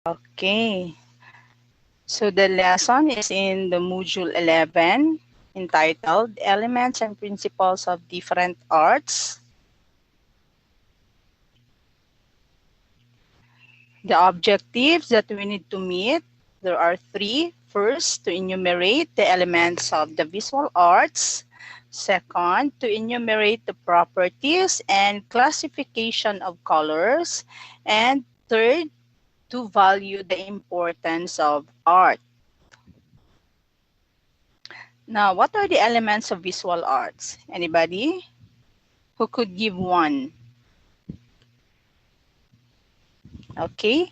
Okay, so the lesson is in the module 11 entitled Elements and Principles of Different Arts. The objectives that we need to meet, there are three. First, to enumerate the elements of the visual arts. Second, to enumerate the properties and classification of colors. And third, to value the importance of art. Now, what are the elements of visual arts? Anybody who could give one? Okay.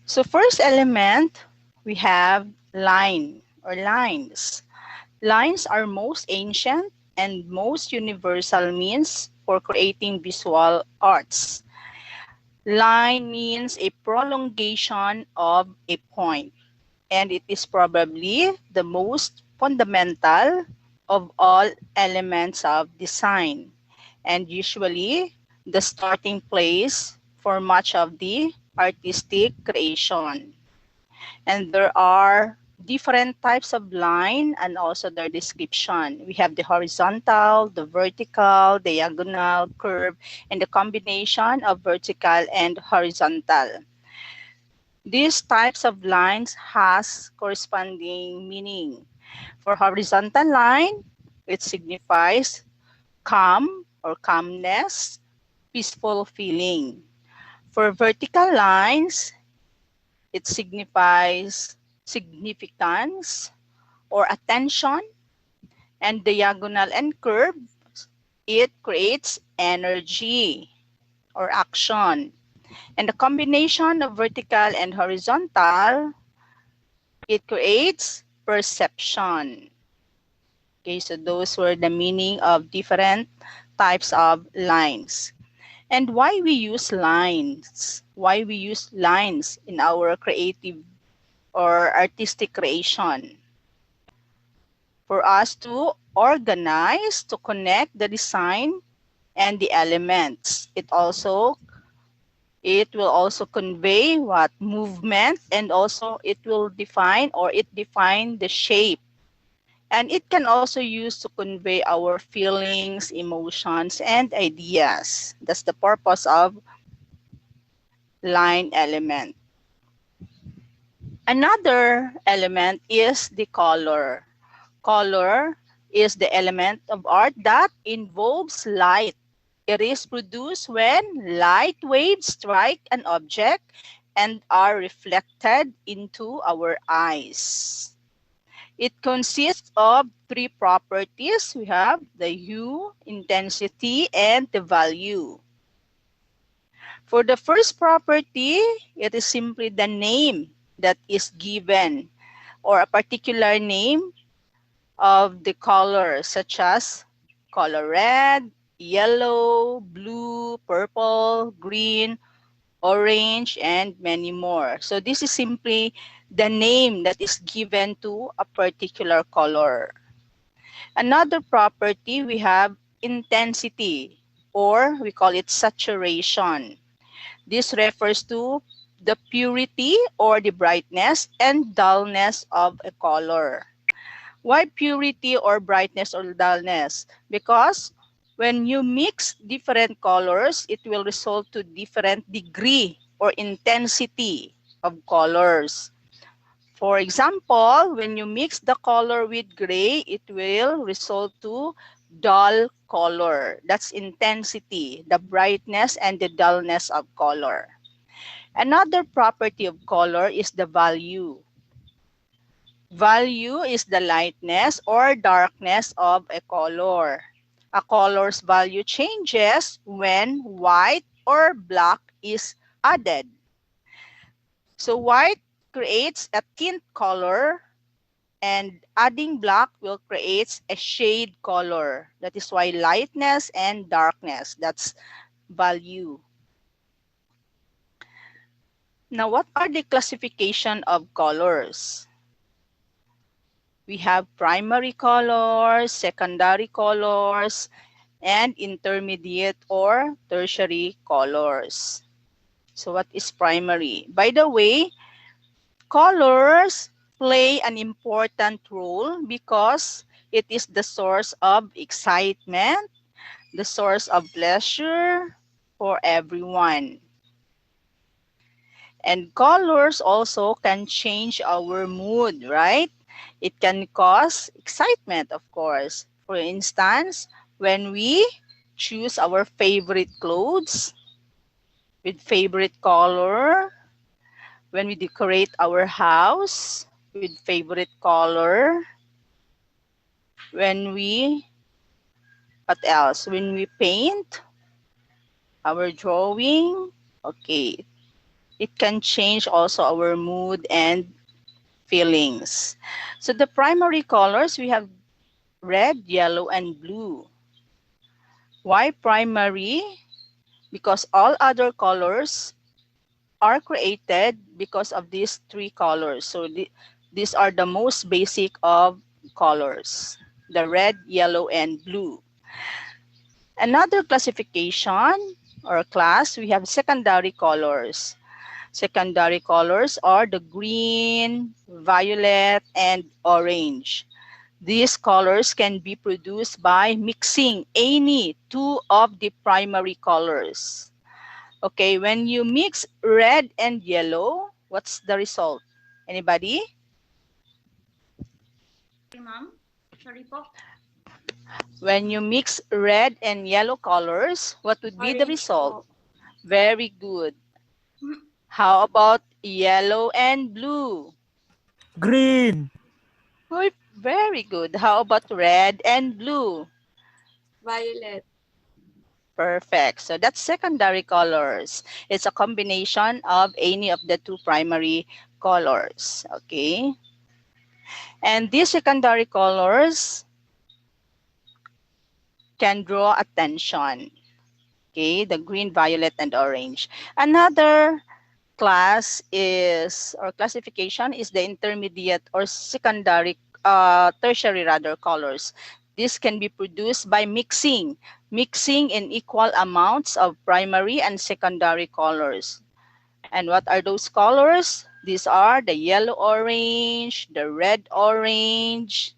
So first element, we have line or lines. Lines are most ancient and most universal means for creating visual arts. Line means a prolongation of a point, and it is probably the most fundamental of all elements of design, and usually the starting place for much of the artistic creation. And there are different types of line and also their description. We have the horizontal, the vertical, diagonal, curve, and the combination of vertical and horizontal. These types of lines has corresponding meaning. For horizontal line, it signifies calm or calmness, peaceful feeling. For vertical lines, it signifies significance or attention, and diagonal and curve, it creates energy or action. And the combination of vertical and horizontal, it creates perception. Okay, so those were the meaning of different types of lines. And why we use lines? Why we use lines in our creative or artistic creation? For us to organize, to connect the design and the elements. It will also convey what movement, and also it will define or it define the shape. And it can also use to convey our feelings, emotions, and ideas. That's the purpose of line element. Another element is the color. Color is the element of art that involves light. It is produced when light waves strike an object and are reflected into our eyes. It consists of three properties. We have the hue, intensity, and the value. For the first property, it is simply the name that is given or a particular name of the color, such as color red, yellow, blue, purple, green, orange, and many more. So this is simply the name that is given to a particular color. Another property, we have intensity, or we call it saturation. This refers to the purity or the brightness and dullness of a color. Why purity or brightness or dullness? Because when you mix different colors, it will result to different degree or intensity of colors. For example, when you mix the color with gray, it will result to dull color. That's intensity, the brightness and the dullness of color. Another property of color is the value. Value is the lightness or darkness of a color. A color's value changes when white or black is added. So white creates a tint color, and adding black will create a shade color. That is why lightness and darkness, that's value. Now, what are the classification of colors? We have primary colors, secondary colors, and intermediate or tertiary colors. So what is primary? By the way, colors play an important role because it is the source of excitement, the source of pleasure for everyone. And colors also can change our mood, right? It can cause excitement, of course. For instance, when we choose our favorite clothes with favorite color, when we decorate our house with favorite color, when we, what else? When we paint our drawing, okay, it can change also our mood and feelings. So the primary colors, we have red, yellow, and blue. Why primary? Because all other colors are created because of these three colors. So these are the most basic of colors, the red, yellow, and blue. Another classification or class, we have secondary colors. Secondary colors are the green, violet, and orange. These colors can be produced by mixing any two of the primary colors. Okay, when you mix red and yellow, what's the result? Anybody? Sorry, ma'am. Sorry po. When you mix red and yellow colors, what would be the Orange result? po. Very good. How about yellow and blue? Green. Oh, very good. How about red and blue? Violet. Perfect. So that's secondary colors. It's a combination of any of the two primary colors. Okay. And these secondary colors can draw attention. Okay, the green, violet, and orange. Another class is, or classification is the intermediate or secondary, tertiary rather, colors. This can be produced by mixing in equal amounts of primary and secondary colors. And what are those colors? These are the yellow orange, the red orange,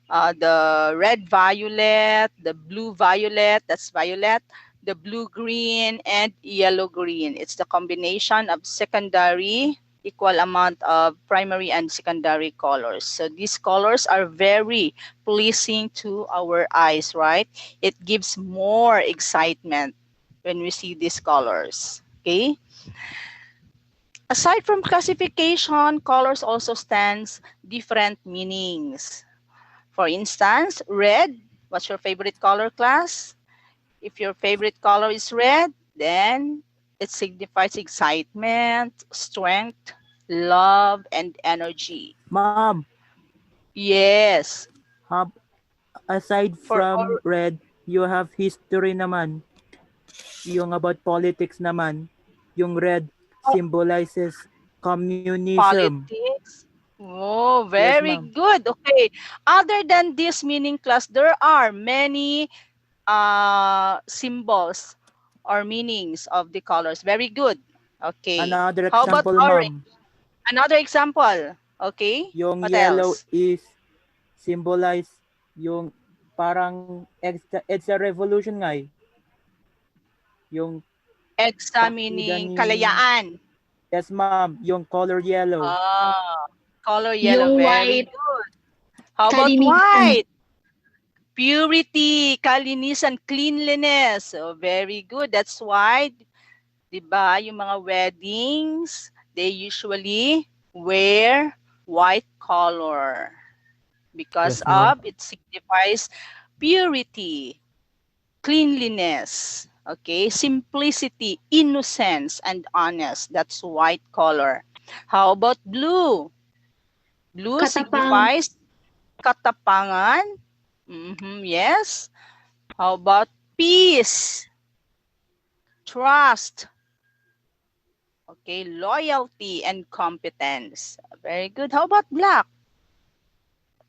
the red violet, the blue violet, that's violet, the blue green, and yellow green. It's the combination of secondary, equal amount of primary and secondary colors. So these colors are very pleasing to our eyes, right? It gives more excitement when we see these colors. Okay? Aside from classification, colors also stands different meanings. For instance, red. What's your favorite color, class? If your favorite color is red, then it signifies excitement, strength, love, and energy. Ma'am, Yes. have, aside For from or red, you have history naman. Yung about politics naman. Yung red oh, symbolizes communism. politics. Oh, Yes, very ma'am. good. Okay. Other than this meaning class, there are many symbols or meanings of the colors. Very good. Okay. Another How about example, orange? ma'am. Another example. Okay. Yung What yellow else? is symbolize yung parang EDSA revolution nga eh. Yung EDSA partida meaning ni... kalayaan. Yes, ma'am. Yung color yellow. Ah, color yellow. Yung Very white. good. How about Kalinisan. white? Purity, kalinisan, cleanliness. So, very good. That's why, di ba, yung mga weddings, they usually wear white color because Yes, ma'am. of it signifies purity, cleanliness, okay, simplicity, innocence, and honest. That's white color. How about blue? Blue Katapang. signifies katapangan. Yes. How about peace, trust, okay, loyalty, and competence? Very good. How about black?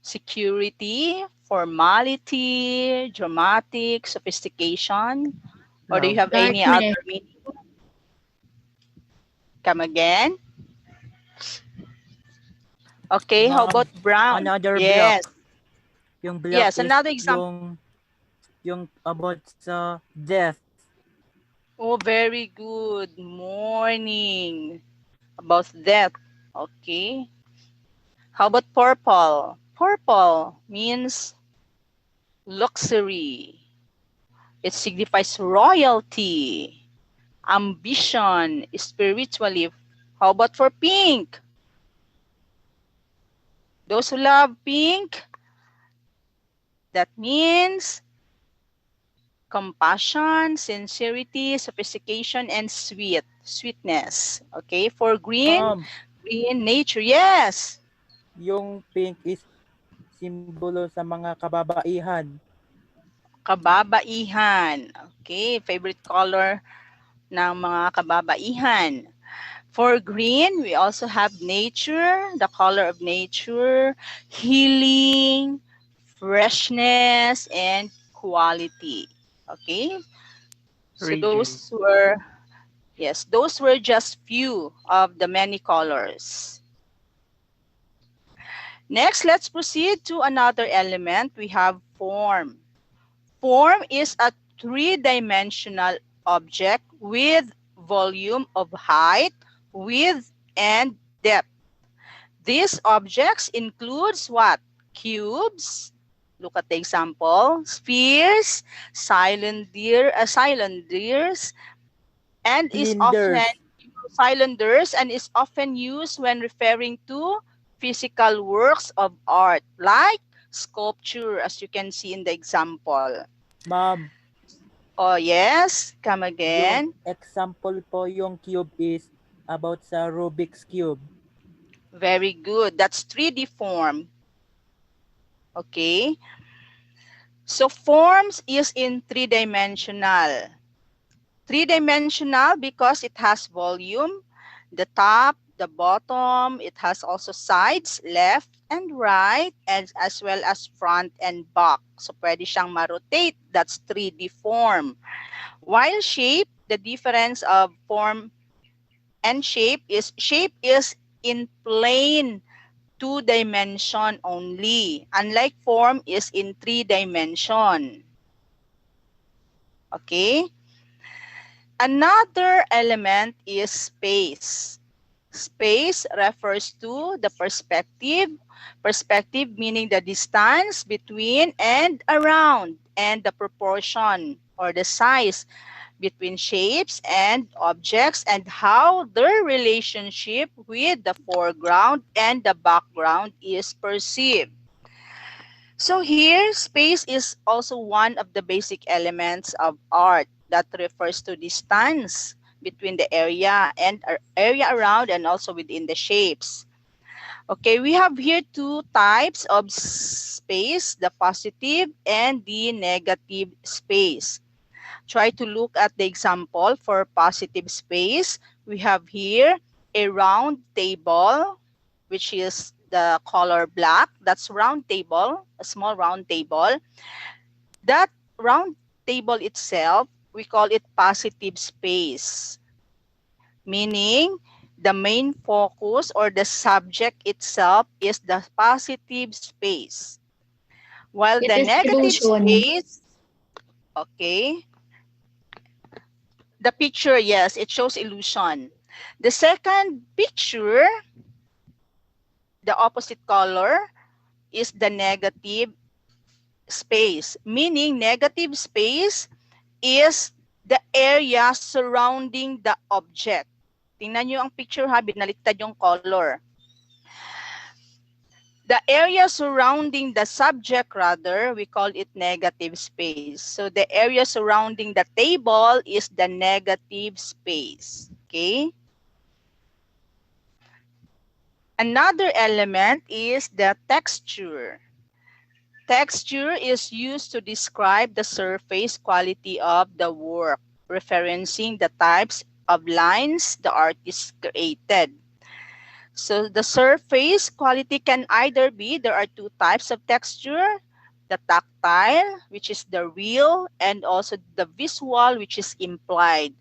Security, formality, dramatic, sophistication. Or do you Love. have any other Darkness. meaning? Come again. Okay, how Ma'am, about brown? another block. Yes. Yung block Yes, is another example. yung about sa death. Oh, very good morning. About that. Okay. How about purple? Purple means luxury. It signifies royalty, ambition, spiritually. How about for pink? Those who love pink, that means compassion, sincerity, sophistication, and sweetness. Okay, for green, Ma'am, green nature, yes. yung pink is simbolo sa mga kababaihan. Kababaihan. Okay, favorite color ng mga kababaihan. For green, we also have nature, the color of nature, healing, freshness, and quality. Okay, so Radiant. those were just few of the many colors. Next, let's proceed to another element. We have form. Form is a three-dimensional object with volume of height, width, and depth. These objects includes what? Cubes. Look at the example. Spheres, cylinders, and is often Cylinders. cylinders and is often used when referring to physical works of art like sculpture, as you can see in the example. Ma'am, Oh, yes. Come yung again. example po yung cube is about sa Rubik's Cube. Very good. That's 3D form. Okay. So forms is in three-dimensional. Three-dimensional because it has volume, the top, the bottom. It has also sides, left and right, and as well as front and back. So pwede siyang ma-rotate. That's 3D form. While shape, the difference of form and shape is in plane 2 dimension only, unlike form is in 3 dimension. Okay, another element is space. Space refers to the perspective meaning the distance between and around, and the proportion or the size between shapes and objects and how their relationship with the foreground and the background is perceived. So here, space is also one of the basic elements of art that refers to distance between the area and area around and also within the shapes. Okay, we have here two types of space, the positive and the negative space. Try to look at the example for positive space. We have here a round table, which is the color black. That's round table, a small round table. That round table itself, we call it positive space, meaning the main focus or the subject itself is the positive space. While It the is negative illusion. space, okay, the picture, yes, it shows illusion. The second picture, the opposite color, is the negative space, meaning negative space is the area surrounding the object. Tingnan nyo ang picture ha, binaliktad yung color. The area surrounding the subject, rather, we call it negative space. So the area surrounding the table is the negative space. Okay? Another element is the texture. Texture is used to describe the surface quality of the work, referencing the types of lines the artist created. So the surface quality can either be, there are two types of texture, the tactile, which is the real, and also the visual, which is implied.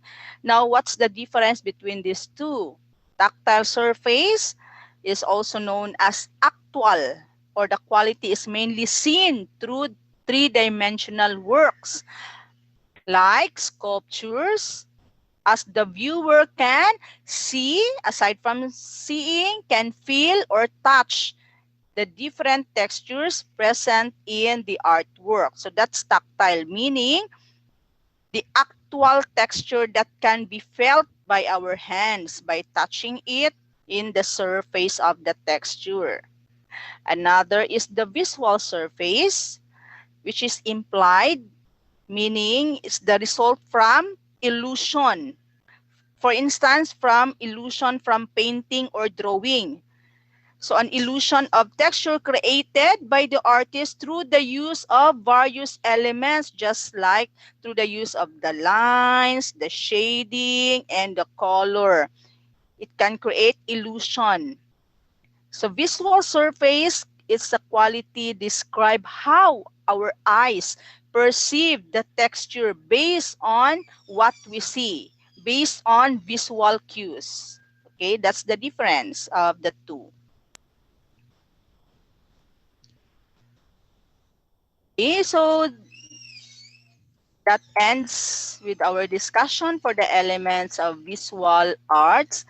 Now, what's the difference between these two? Tactile surface is also known as actual, or the quality is mainly seen through three-dimensional works like sculptures, as the viewer can see, aside from seeing, can feel or touch the different textures present in the artwork. So that's tactile, meaning the actual texture that can be felt by our hands by touching it in the surface of the texture. Another is the visual surface, which is implied, meaning it's the result from illusion. For instance, from illusion from painting or drawing. So an illusion of texture created by the artist through the use of various elements, just like through the use of the lines, the shading, and the color. It can create illusion. So visual surface is a quality describe how our eyes perceive the texture based on what we see, based on visual cues. Okay, that's the difference of the two. Okay, so that ends with our discussion for the elements of visual arts.